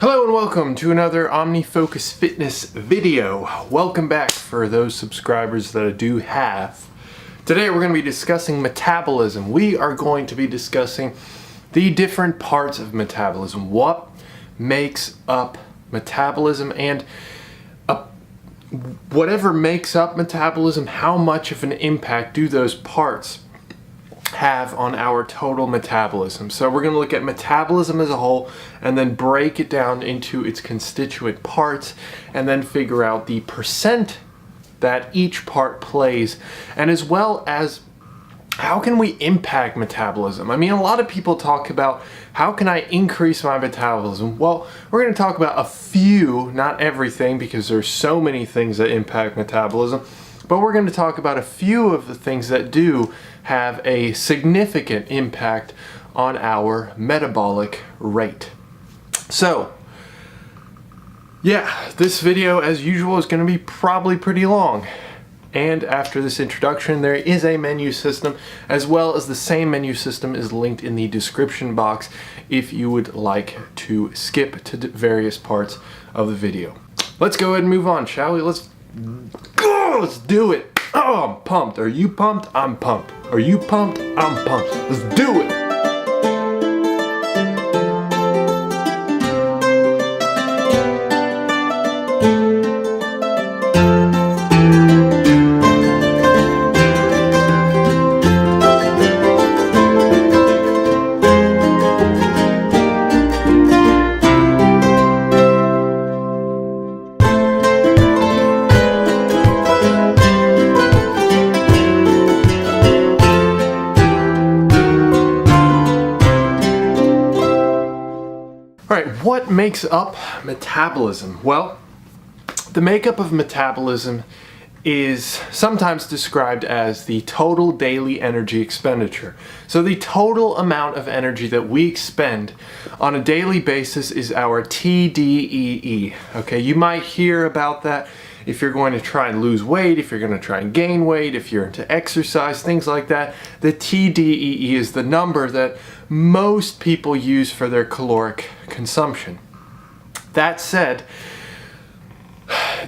Hello and welcome to another OmniFocus Fitness video. Welcome back for those subscribers that I do have. Today we're going to be discussing metabolism. We are going to be discussing the different parts of metabolism. What makes up metabolism and whatever makes up metabolism, how much of an impact do those parts have on our total metabolism. So we're going to look at metabolism as a whole and then break it down into its constituent parts and then figure out the percent that each part plays, and as well as how can we impact metabolism. I mean, a lot of people talk about how can I increase my metabolism. Well, we're going to talk about a few, not everything, because there's so many things that impact metabolism, but we're going to talk about a few of the things that do have a significant impact on our metabolic rate. So, yeah, this video, as usual, is going to be probably pretty long. And after this introduction, there is a menu system, as well as the same menu system is linked in the description box if you would like to skip to various parts of the video. Let's go ahead and move on, shall we? Let's go! Let's do it! Oh, I'm pumped. Are you pumped? I'm pumped. Are you pumped? I'm pumped. Let's do it! What makes up metabolism? Well, the makeup of metabolism is sometimes described as the total daily energy expenditure. So the total amount of energy that we expend on a daily basis is our TDEE. Okay, you might hear about that if you're going to try and lose weight, if you're going to try and gain weight, if you're into exercise, things like that. The TDEE is the number that most people use for their caloric consumption. That said,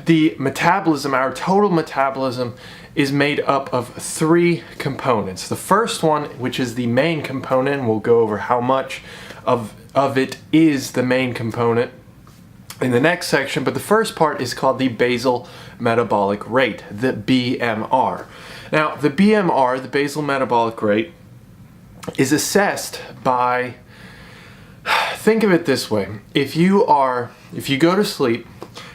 the metabolism, our total metabolism, is made up of three components. The first one, which is the main component, and we'll go over how much of it is the main component in the next section, but the first part is called the basal metabolic rate, the BMR. Now, the BMR, the basal metabolic rate, is assessed by, think of it this way, if you go to sleep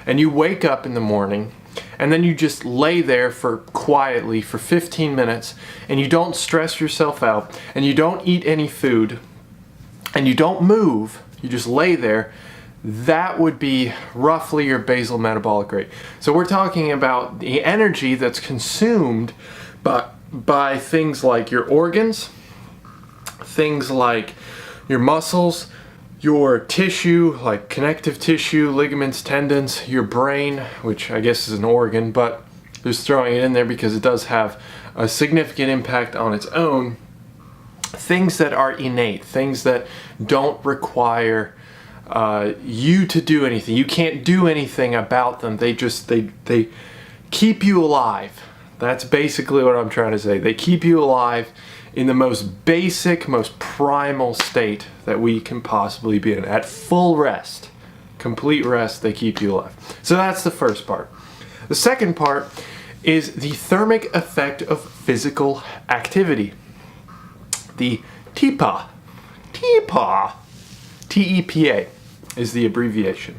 and you wake up in the morning and then you just lay there quietly for 15 minutes and you don't stress yourself out and you don't eat any food and you don't move, you just lay there, that would be roughly your basal metabolic rate. So we're talking about the energy that's consumed by things like your organs, things like your muscles, your tissue, like connective tissue, ligaments, tendons, your brain, which I guess is an organ, but just throwing it in there because it does have a significant impact on its own. Things that are innate, things that don't require you to do anything. You can't do anything about them. They keep you alive. That's basically what I'm trying to say. They keep you alive in the most basic, most primal state that we can possibly be in. At full rest, complete rest, they keep you alive. So that's the first part. The second part is the thermic effect of physical activity. The TEPA. T-E-P-A is the abbreviation.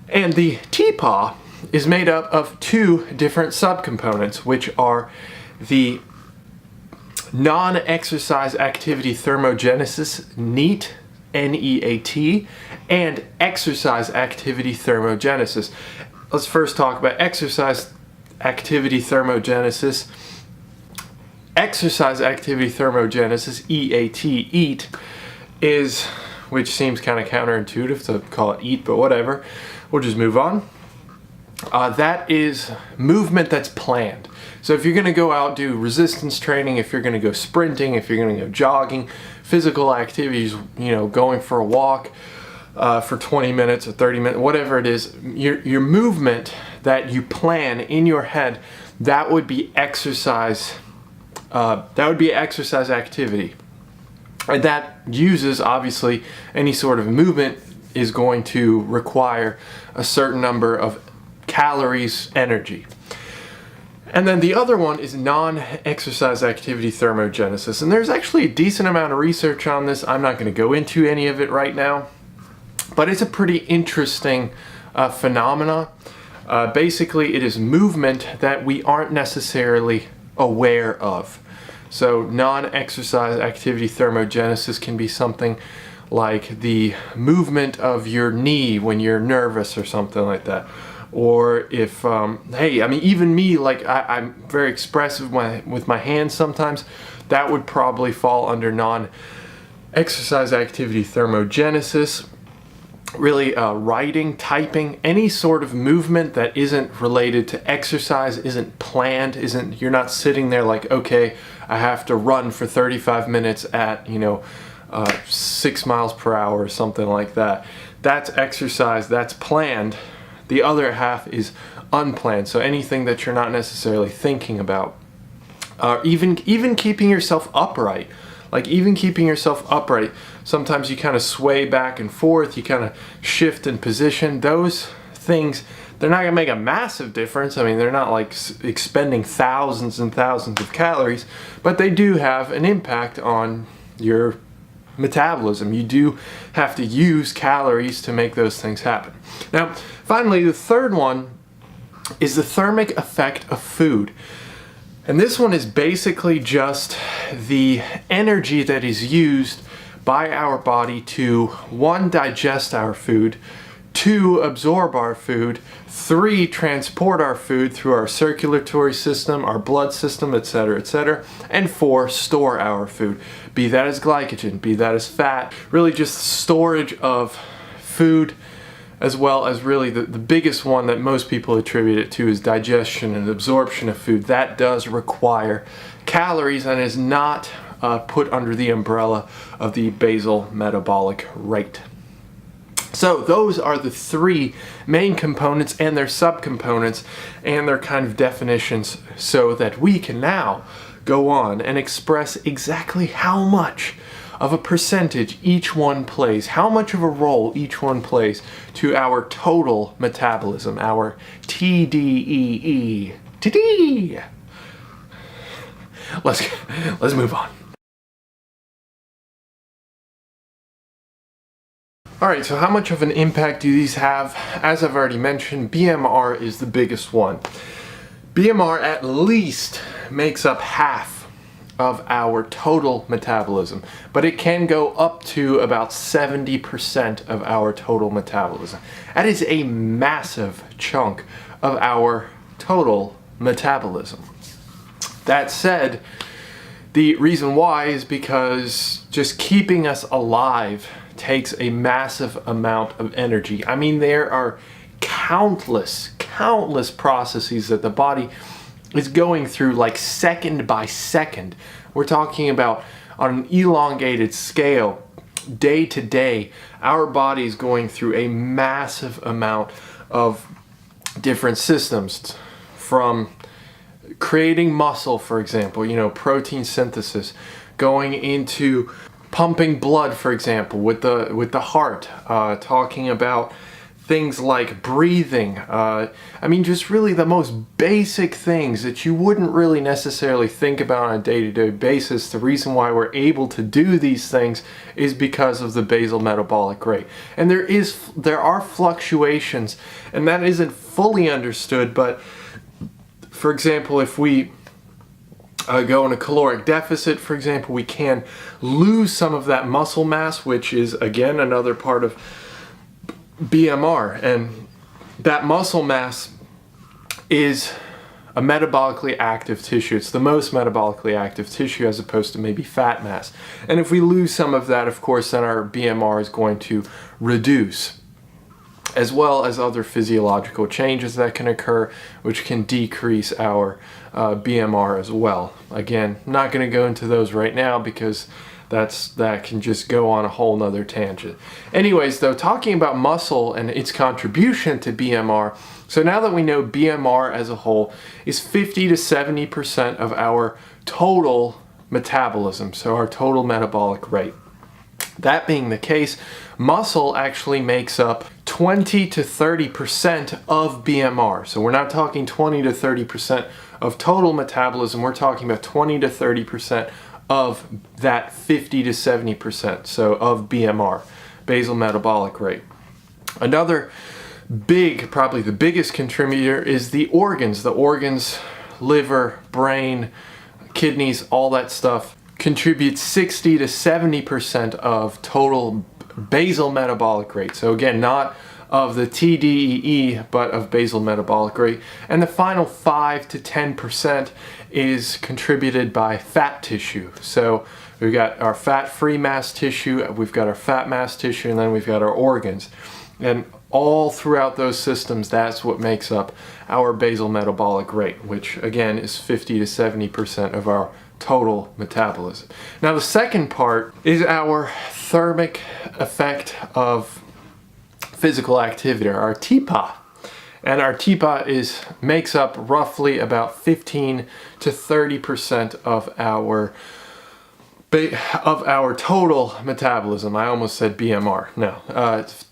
And the TEPA is made up of two different subcomponents, which are the non-exercise activity thermogenesis, NEAT, N-E-A-T, and exercise activity thermogenesis. Let's first talk about exercise activity thermogenesis. Exercise activity thermogenesis, E-A-T, EAT, is, which seems kind of counterintuitive to call it EAT, but whatever. We'll just move on. That is movement that's planned. So if you're going to go out, do resistance training, if you're going to go sprinting, if you're going to go jogging, physical activities, going for a walk, for 20 minutes or 30 minutes, whatever it is, your movement that you plan in your head, that would be exercise. That would be exercise activity. And that uses, obviously, any sort of movement is going to require a certain number of calories, energy. And then the other one is non-exercise activity thermogenesis. And there's actually a decent amount of research on this. I'm not going to go into any of it right now, but it's a pretty interesting phenomena. Basically, it is movement that we aren't necessarily aware of. So non-exercise activity thermogenesis can be something like the movement of your knee when you're nervous or something like that. Or if, hey, I mean, even me, like I'm very expressive with my hands sometimes, that would probably fall under non-exercise activity thermogenesis. Really, writing, typing, any sort of movement that isn't related to exercise, isn't planned, you're not sitting there like, okay, I have to run for 35 minutes at, 6 miles per hour or something like that. That's exercise, that's planned. The other half is unplanned, so anything that you're not necessarily thinking about. Even keeping yourself upright. Like even keeping yourself upright, sometimes you kind of sway back and forth, you kind of shift in position. Those things, they're not going to make a massive difference. I mean, they're not like expending thousands and thousands of calories, but they do have an impact on your metabolism. You do have to use calories to make those things happen. Now, finally, the third one is the thermic effect of food. And this one is basically just the energy that is used by our body to, 1, digest our food, 2, absorb our food, 3, transport our food through our circulatory system, our blood system, etc., and 4, store our food. Be that as glycogen, be that as fat, really just storage of food, as well as really the biggest one that most people attribute it to is digestion and absorption of food. That does require calories and is not put under the umbrella of the basal metabolic rate. So those are the 3 main components and their subcomponents and their kind of definitions, so that we can now go on and express exactly how much of a percentage each one plays, how much of a role each one plays to our total metabolism, our TDEE. TD. Let's move on. Alright, so how much of an impact do these have? As I've already mentioned, BMR is the biggest one. BMR at least makes up half of our total metabolism, but it can go up to about 70% of our total metabolism. That is a massive chunk of our total metabolism. That said, the reason why is because just keeping us alive takes a massive amount of energy. I mean, there are countless processes that the body is going through, like second by second. We're talking about on an elongated scale, day to day, our body is going through a massive amount of different systems, from creating muscle, for example, protein synthesis, going into pumping blood, for example, with the heart, talking about things like breathing. I mean, just really the most basic things that you wouldn't really necessarily think about on a day-to-day basis. The reason why we're able to do these things is because of the basal metabolic rate. And there are fluctuations, and that isn't fully understood, but for example, if we go in a caloric deficit, for example, we can lose some of that muscle mass, which is, again, another part of BMR. And that muscle mass is a metabolically active tissue. It's the most metabolically active tissue as opposed to maybe fat mass. And if we lose some of that, of course, then our BMR is going to reduce, as well as other physiological changes that can occur, which can decrease our BMR as well. Again, not going to go into those right now because that can just go on a whole nother tangent. Anyways, though, talking about muscle and its contribution to BMR, so now that we know BMR as a whole is 50 to 70% of our total metabolism, so our total metabolic rate. That being the case, muscle actually makes up 20 to 30% of BMR. So we're not talking 20 to 30% of total metabolism, we're talking about 20 to 30% of that 50 to 70%, so of BMR, basal metabolic rate. Another big, probably the biggest contributor is the organs. The organs, liver, brain, kidneys, all that stuff contributes 60 to 70% of total basal metabolic rate. So again, not of the TDEE, but of basal metabolic rate. And the final 5 to 10% is contributed by fat tissue. So we've got our fat-free mass tissue, we've got our fat mass tissue, and then we've got our organs. And all throughout those systems, that's what makes up our basal metabolic rate, which again is 50 to 70% of our total metabolism. Now the second part is our thermic effect of physical activity, or our TPA. And our TPA makes up roughly about 15 to 30% of our total metabolism. I almost said BMR. No,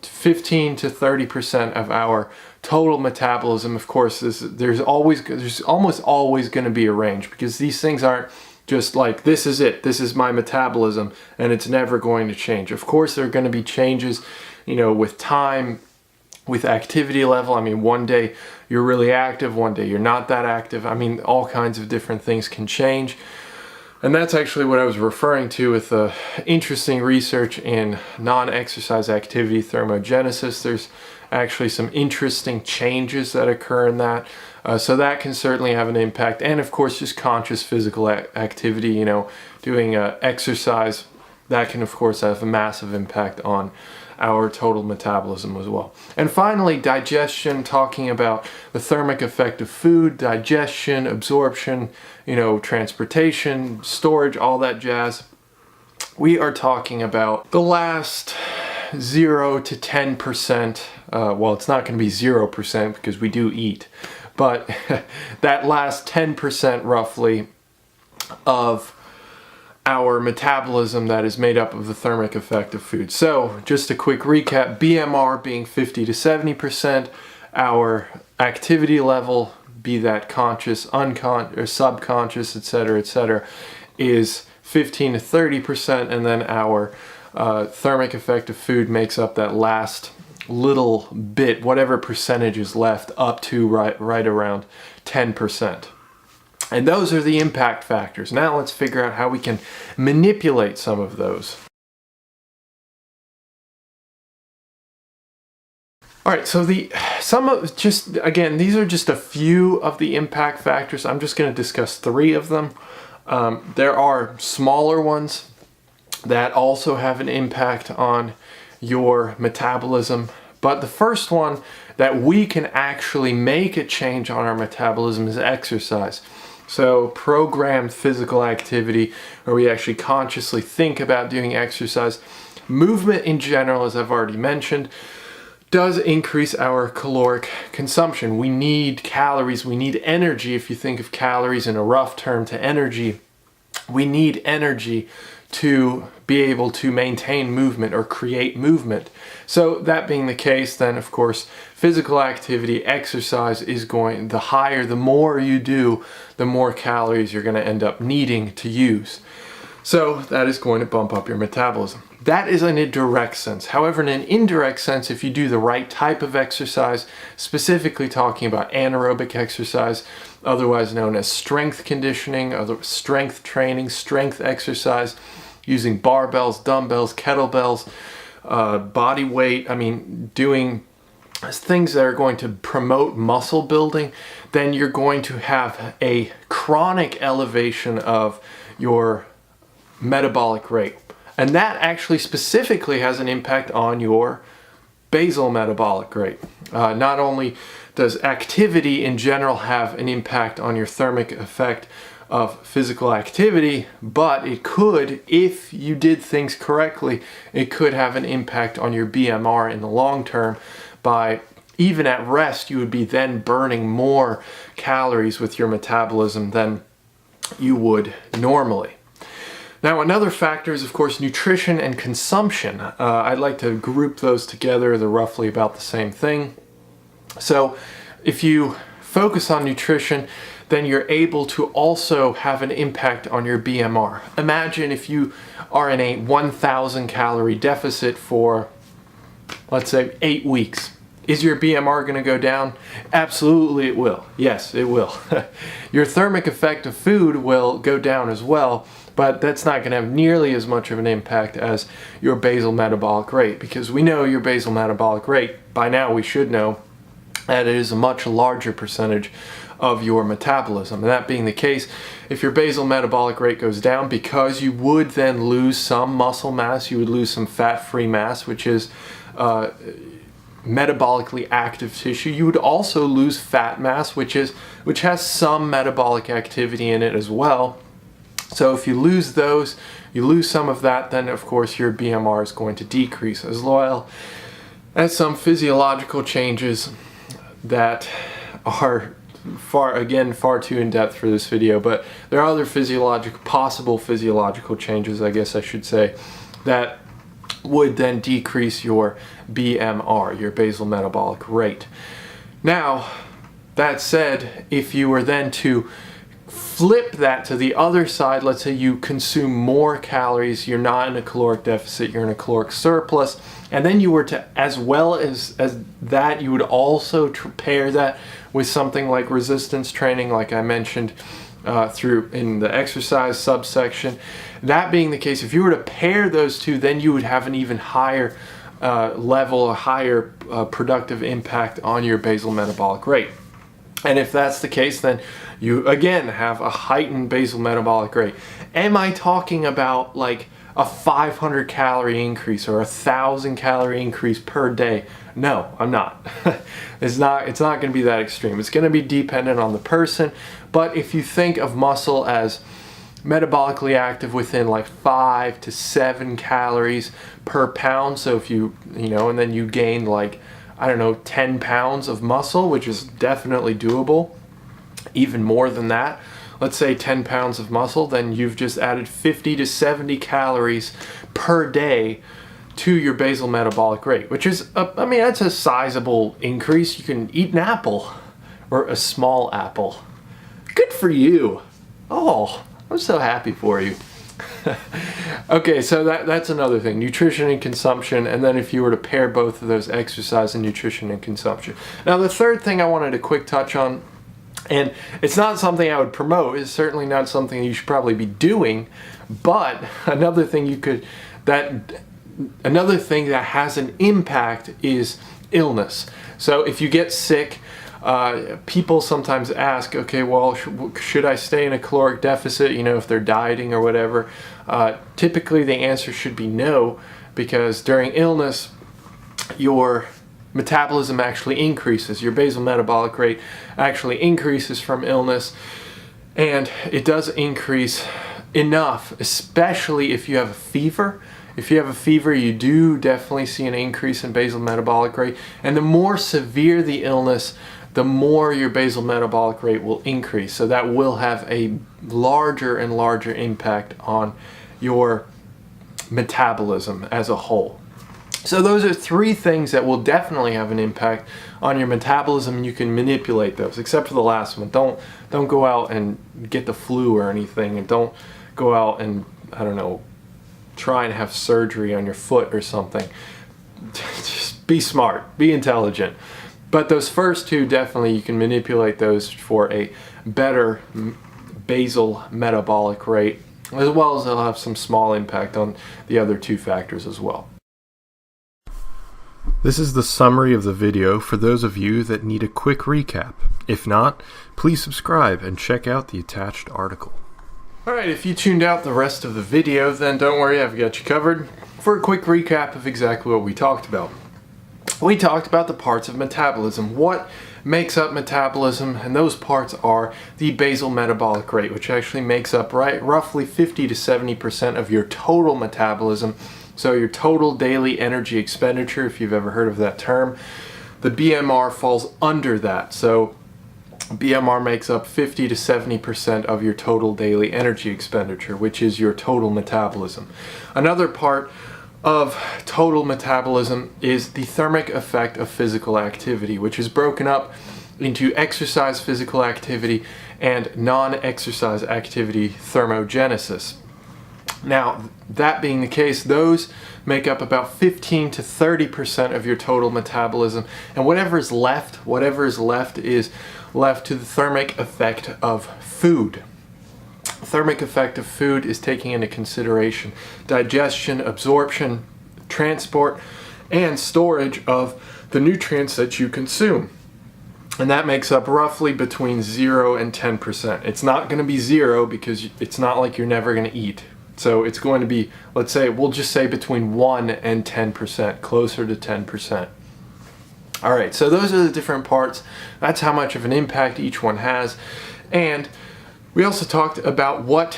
15 to 30% of our total metabolism. Of course, there's almost always going to be a range, because these things aren't just like, this is it, this is my metabolism, and it's never going to change. Of course, there are going to be changes, with time, with activity level. I mean, one day you're really active, one day you're not that active. I mean, all kinds of different things can change. And that's actually what I was referring to with the interesting research in non-exercise activity thermogenesis. There's actually some interesting changes that occur in that. So that can certainly have an impact. And of course, just conscious physical activity, doing exercise, that can of course have a massive impact on our total metabolism as well. And finally, digestion, talking about the thermic effect of food, digestion, absorption, transportation, storage, all that jazz. We are talking about the last 0 to 10%, well, it's not going to be 0% because we do eat, but that last 10% roughly of our metabolism that is made up of the thermic effect of food. So just a quick recap, BMR being 50 to 70%, our activity level, be that conscious, unconscious, or subconscious, etc., is 15 to 30%, and then our thermic effect of food makes up that last little bit, whatever percentage is left, up to right around 10%. And those are the impact factors. Now let's figure out how we can manipulate some of those. All right, so these are just a few of the impact factors. I'm just going to discuss 3 of them. There are smaller ones that also have an impact on your metabolism. But the first one that we can actually make a change on our metabolism is exercise. So programmed physical activity, where we actually consciously think about doing exercise. Movement in general, as I've already mentioned, does increase our caloric consumption. We need calories, we need energy. If you think of calories in a rough term to energy, we need energy to be able to maintain movement or create movement. So that being the case, then of course, physical activity, exercise is the more you do, the more calories you're going to end up needing to use. So that is going to bump up your metabolism. That is in a direct sense. However, in an indirect sense, if you do the right type of exercise, specifically talking about anaerobic exercise, otherwise known as strength conditioning, strength training, strength exercise, using barbells, dumbbells, kettlebells, body weight, doing things that are going to promote muscle building, then you're going to have a chronic elevation of your metabolic rate. And that actually specifically has an impact on your basal metabolic rate. Not only does activity in general have an impact on your thermic effect of physical activity, but it could, if you did things correctly, it could have an impact on your BMR in the long term. By even at rest, you would be then burning more calories with your metabolism than you would normally. Now, another factor is, of course, nutrition and consumption. I'd like to group those together. They're roughly about the same thing. So if you focus on nutrition, then you're able to also have an impact on your BMR. Imagine if you are in a 1,000 calorie deficit for, let's say, 8 weeks. Is your BMR going to go down? Absolutely it will. Yes, it will. Your thermic effect of food will go down as well, but that's not going to have nearly as much of an impact as your basal metabolic rate, because we know your basal metabolic rate, by now we should know, that it is a much larger percentage of your metabolism. And that being the case, if your basal metabolic rate goes down, because you would then lose some muscle mass, you would lose some fat-free mass, which is metabolically active tissue. You would also lose fat mass, which has some metabolic activity in it as well. So if you lose those, you lose some of that, then of course your BMR is going to decrease, as well as some physiological changes that are far too in-depth for this video, but there are other possible physiological changes, I guess I should say, that would then decrease your BMR, your basal metabolic rate. Now, that said, if you were then to flip that to the other side, let's say you consume more calories, you're not in a caloric deficit, you're in a caloric surplus, and then you were to, as well as that, you would also pair that with something like resistance training, like I mentioned through in the exercise subsection. That being the case, if you were to pair those two, then you would have an even higher level, a higher productive impact on your basal metabolic rate. And if that's the case, then you again have a heightened basal metabolic rate. Am I talking about like a 500 calorie increase or 1,000 calorie increase per day? No, I'm not. It's not going to be that extreme. It's going to be dependent on the person. But if you think of muscle as metabolically active within like 5 to 7 calories per pound, so if you and then you gain like, I don't know, 10 pounds of muscle, which is definitely doable, even more than that, let's say 10 pounds of muscle, then you've just added 50 to 70 calories per day to your basal metabolic rate, which is, that's a sizable increase. You can eat an apple, or a small apple. Good for you. Oh, I'm so happy for you. Okay, so that's another thing, nutrition and consumption, and then if you were to pair both of those, exercise and nutrition and consumption. Now the third thing I wanted to quick touch on, and it's not something I would promote, it's certainly not something you should probably be doing, but another thing that has an impact is illness. So if you get sick, people sometimes ask, okay, well, should I stay in a caloric deficit, if they're dieting or whatever? Typically the answer should be no, because during illness, your metabolism actually increases. Your basal metabolic rate actually increases from illness, and it does increase enough, especially if you have a fever. If you have a fever, you do definitely see an increase in basal metabolic rate, and the more severe the illness, the more your basal metabolic rate will increase. So that will have a larger and larger impact on your metabolism as a whole. So those are three things that will definitely have an impact on your metabolism, and you can manipulate those, except for the last one. Don't go out and get the flu or anything, and don't go out and, I don't know, try and have surgery on your foot or something. Just be smart, be intelligent. But those first two, definitely you can manipulate those for a better basal metabolic rate, as well as they'll have some small impact on the other two factors as well. This is the summary of the video for those of you that need a quick recap. If not, please subscribe and check out the attached article. Alright, if you tuned out the rest of the video, then don't worry, I've got you covered for a quick recap of exactly what we talked about. we talked about the parts of metabolism. What makes up metabolism? And those parts are the basal metabolic rate, which actually makes up roughly 50 to 70% of your total metabolism. So your total daily energy expenditure, if you've ever heard of that term. The BMR falls under that. So BMR makes up 50 to 70% of your total daily energy expenditure, which is your total metabolism. Another part of total metabolism is the thermic effect of physical activity, which is broken up into exercise physical activity and non-exercise activity thermogenesis. Now, that being the case, those make up about 15 to 30% of your total metabolism, and whatever is left is left to the thermic effect of food. Thermic effect of food is taking into consideration digestion, absorption, transport, and storage of the nutrients that you consume. And that makes up roughly between 0 and 10%. It's not going to be 0 because it's not like you're never going to eat. So it's going to be, let's say, we'll just say between 1 and 10%, closer to 10%. All right, so those are the different parts. That's how much of an impact each one has. And we also talked about what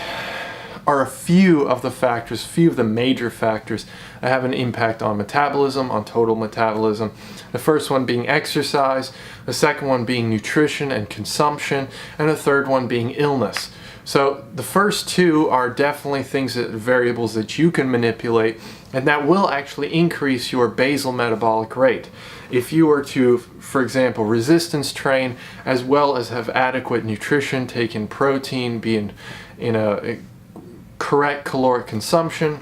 are a few of the major factors that have an impact on metabolism, on total metabolism. The first one being exercise, the second one being nutrition and consumption, and the third one being illness. So the first two are definitely variables that you can manipulate, and that will actually increase your basal metabolic rate. If you were to, for example, resistance train, as well as have adequate nutrition, take in protein, be in a correct caloric consumption,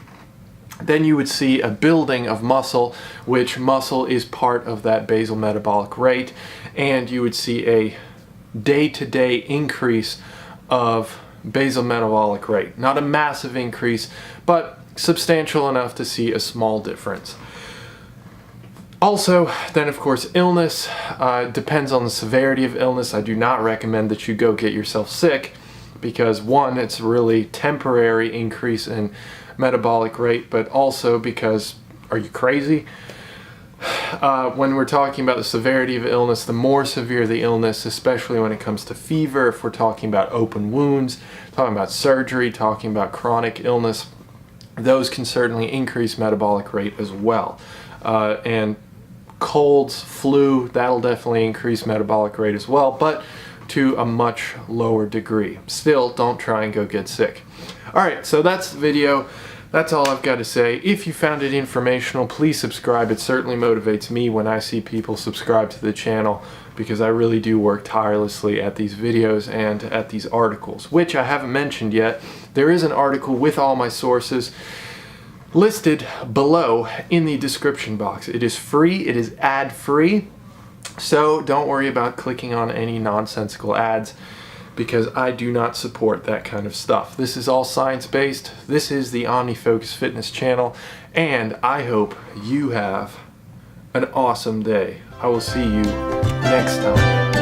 then you would see a building of muscle, which muscle is part of that basal metabolic rate, and you would see a day-to-day increase of basal metabolic rate. Not a massive increase, but substantial enough to see a small difference. Also, then of course, illness depends on the severity of illness. I do not recommend that you go get yourself sick because, one, it's a really temporary increase in metabolic rate, but also because, are you crazy? When we're talking about the severity of illness, the more severe the illness, especially when it comes to fever, if we're talking about open wounds, talking about surgery, talking about chronic illness, those can certainly increase metabolic rate as well. And colds, flu, that'll definitely increase metabolic rate as well, but to a much lower degree. Still, don't try and go get sick. All right, so that's the video. That's all I've got to say. If you found it informational, please subscribe. It certainly motivates me when I see people subscribe to the channel, because I really do work tirelessly at these videos and at these articles, which I haven't mentioned yet. There is an article with all my sources listed below in the description box. It is free, it is ad-free, so don't worry about clicking on any nonsensical ads, because I do not support that kind of stuff. This is all science-based. This is the OmniFocus Fitness channel, and I hope you have an awesome day. I will see you next time.